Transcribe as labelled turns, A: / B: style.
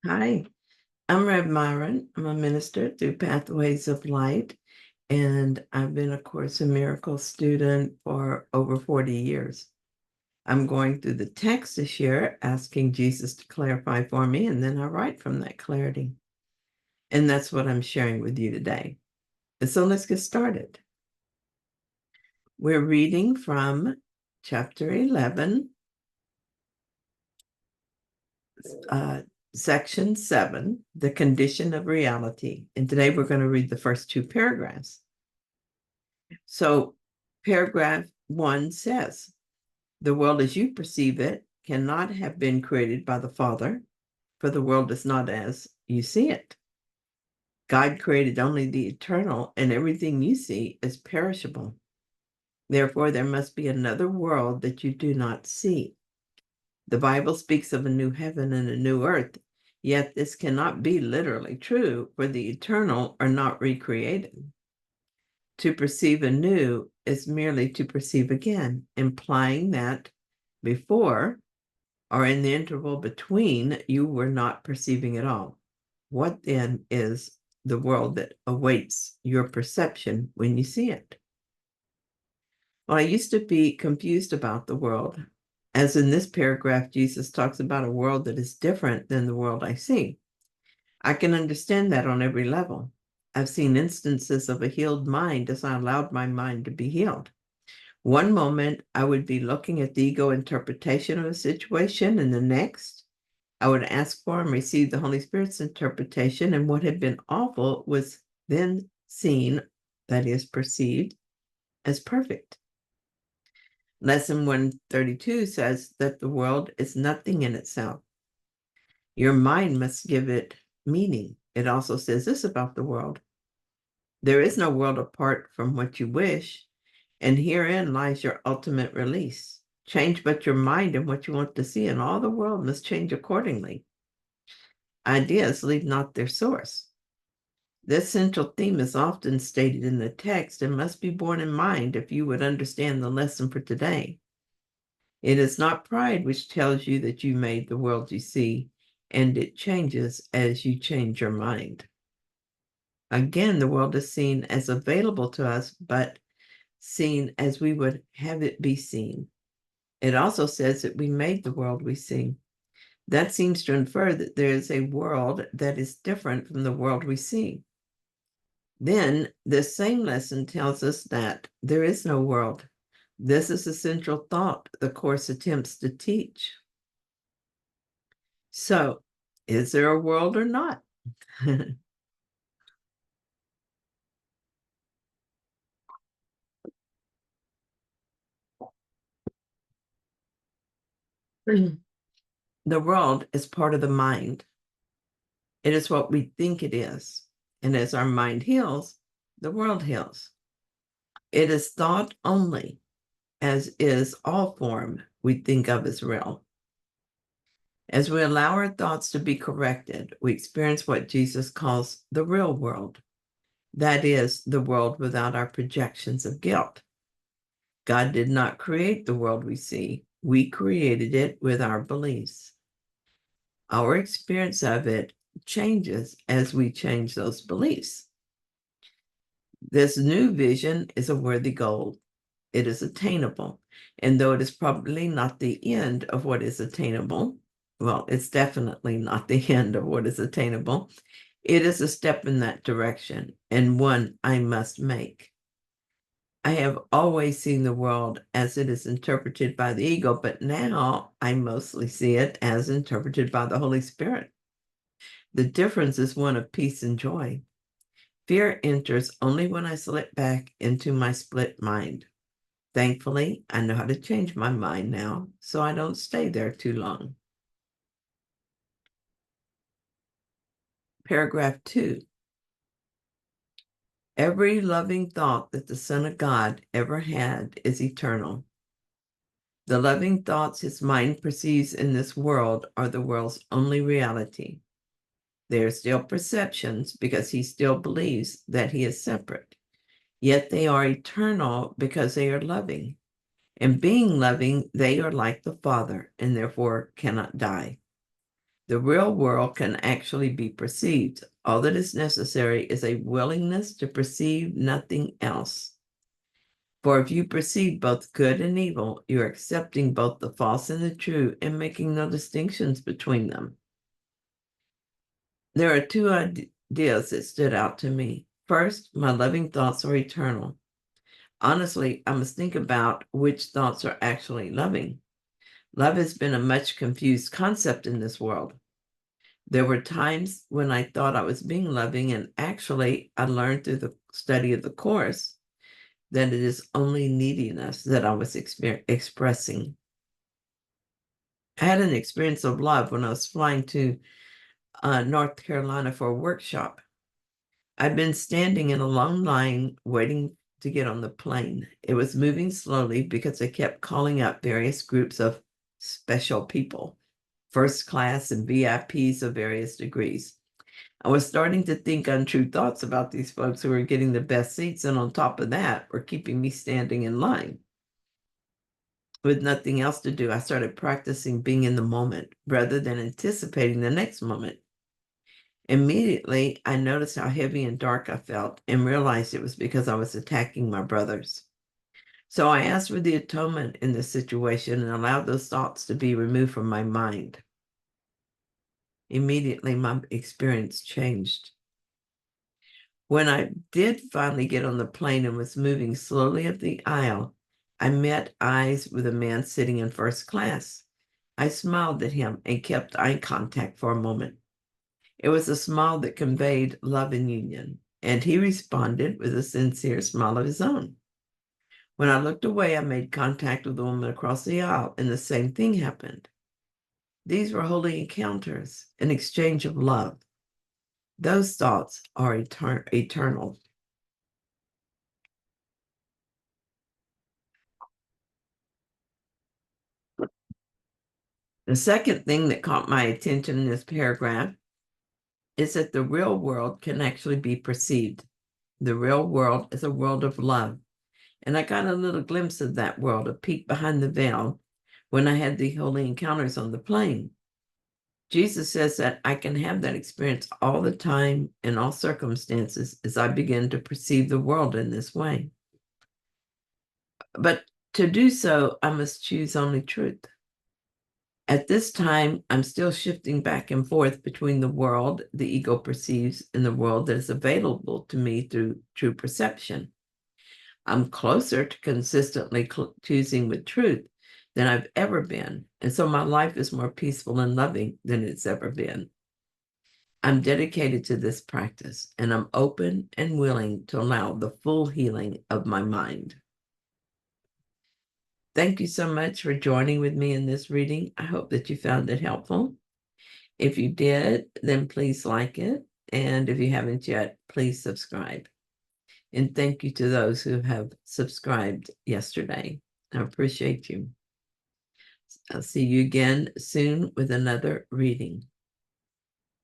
A: Hi, I'm Rev Myron. I'm a minister through Pathways of Light, and I've been a Course in Miracles student for over 40 years. I'm going through the text this year, asking Jesus to clarify for me, and then I write from that clarity. And that's what I'm sharing with you today. And so let's get started. We're reading from chapter 11, section 7, the condition of reality. And today we're going to read the first two paragraphs. So paragraph 1 says, the world as you perceive it cannot have been created by the Father, for the world is not as you see it. God created only the eternal, and everything you see is perishable. Therefore, there must be another world that you do not see. The Bible speaks of a new heaven and a new earth, yet this cannot be literally true, for the eternal are not recreated. To perceive anew is merely to perceive again, implying that before or in the interval between, you were not perceiving at all. What then is the world that awaits your perception when you see it? Well, I used to be confused about the world. As in this paragraph, Jesus talks about a world that is different than the world I see. I can understand that on every level. I've seen instances of a healed mind as I allowed my mind to be healed. One moment, I would be looking at the ego interpretation of a situation, and the next, I would ask for and receive the Holy Spirit's interpretation, and what had been awful was then seen, that is, perceived, as perfect. Lesson 132 says that the world is nothing in itself. Your mind must give it meaning. It also says this about the world. There is no world apart from what you wish, and herein lies your ultimate release. Change but your mind and what you want to see, and all the world must change accordingly. Ideas leave not their source. This central theme is often stated in the text and must be borne in mind if you would understand the lesson for today. It is not pride which tells you that you made the world you see, and it changes as you change your mind. Again, the world is seen as available to us, but seen as we would have it be seen. It also says that we made the world we see. That seems to infer that there is a world that is different from the world we see. Then this same lesson tells us that there is no world. This is the central thought the Course attempts to teach. So, is there a world or not? The world is part of the mind. It is what we think it is. And as our mind heals, the world heals. It is thought only, as is all form we think of as real. As we allow our thoughts to be corrected, we experience what Jesus calls the real world. That is, the world without our projections of guilt. God did not create the world we see. We created it with our beliefs. Our experience of it changes as we change those beliefs. This new vision is a worthy goal. It is attainable. And though it is probably not the end of what is attainable, well, it's definitely not the end of what is attainable. It is a step in that direction, and one I must make. I have always seen the world as it is interpreted by the ego, but now I mostly see it as interpreted by the Holy Spirit. The difference is one of peace and joy. Fear enters only when I slip back into my split mind. Thankfully, I know how to change my mind now, so I don't stay there too long. Paragraph 2. Every loving thought that the Son of God ever had is eternal. The loving thoughts his mind perceives in this world are the world's only reality. They are still perceptions because he still believes that he is separate. Yet they are eternal because they are loving. And being loving, they are like the Father and therefore cannot die. The real world can actually be perceived. All that is necessary is a willingness to perceive nothing else. For if you perceive both good and evil, you are accepting both the false and the true and making no distinctions between them. There are two ideas that stood out to me. First, my loving thoughts are eternal. Honestly, I must think about which thoughts are actually loving. Love has been a much confused concept in this world. There were times when I thought I was being loving, and actually, I learned through the study of the Course that it is only neediness that I was expressing. I had an experience of love when I was flying to North Carolina for a workshop. I'd been standing in a long line waiting to get on the plane. It was moving slowly because they kept calling up various groups of special people, first class and VIPs of various degrees. I was starting to think untrue thoughts about these folks who were getting the best seats, and on top of that, were keeping me standing in line. With nothing else to do, I started practicing being in the moment rather than anticipating the next moment. Immediately, I noticed how heavy and dark I felt and realized it was because I was attacking my brothers. So I asked for the atonement in this situation and allowed those thoughts to be removed from my mind. Immediately, my experience changed. When I did finally get on the plane and was moving slowly up the aisle, I met eyes with a man sitting in first class. I smiled at him and kept eye contact for a moment. It was a smile that conveyed love and union, and he responded with a sincere smile of his own. When I looked away, I made contact with the woman across the aisle, and the same thing happened. These were holy encounters, an exchange of love. Those thoughts are eternal. The second thing that caught my attention in this paragraph is that the real world can actually be perceived. The real world is a world of love. And I got a little glimpse of that world, a peek behind the veil, when I had the holy encounters on the plane. Jesus says that I can have that experience all the time in all circumstances as I begin to perceive the world in this way. But to do so, I must choose only truth. At this time, I'm still shifting back and forth between the world the ego perceives and the world that is available to me through true perception. I'm closer to consistently choosing with truth than I've ever been. And so my life is more peaceful and loving than it's ever been. I'm dedicated to this practice, and I'm open and willing to allow the full healing of my mind. Thank you so much for joining with me in this reading. I hope that you found it helpful. If you did, then please like it. And if you haven't yet, please subscribe. And thank you to those who have subscribed yesterday. I appreciate you. I'll see you again soon with another reading.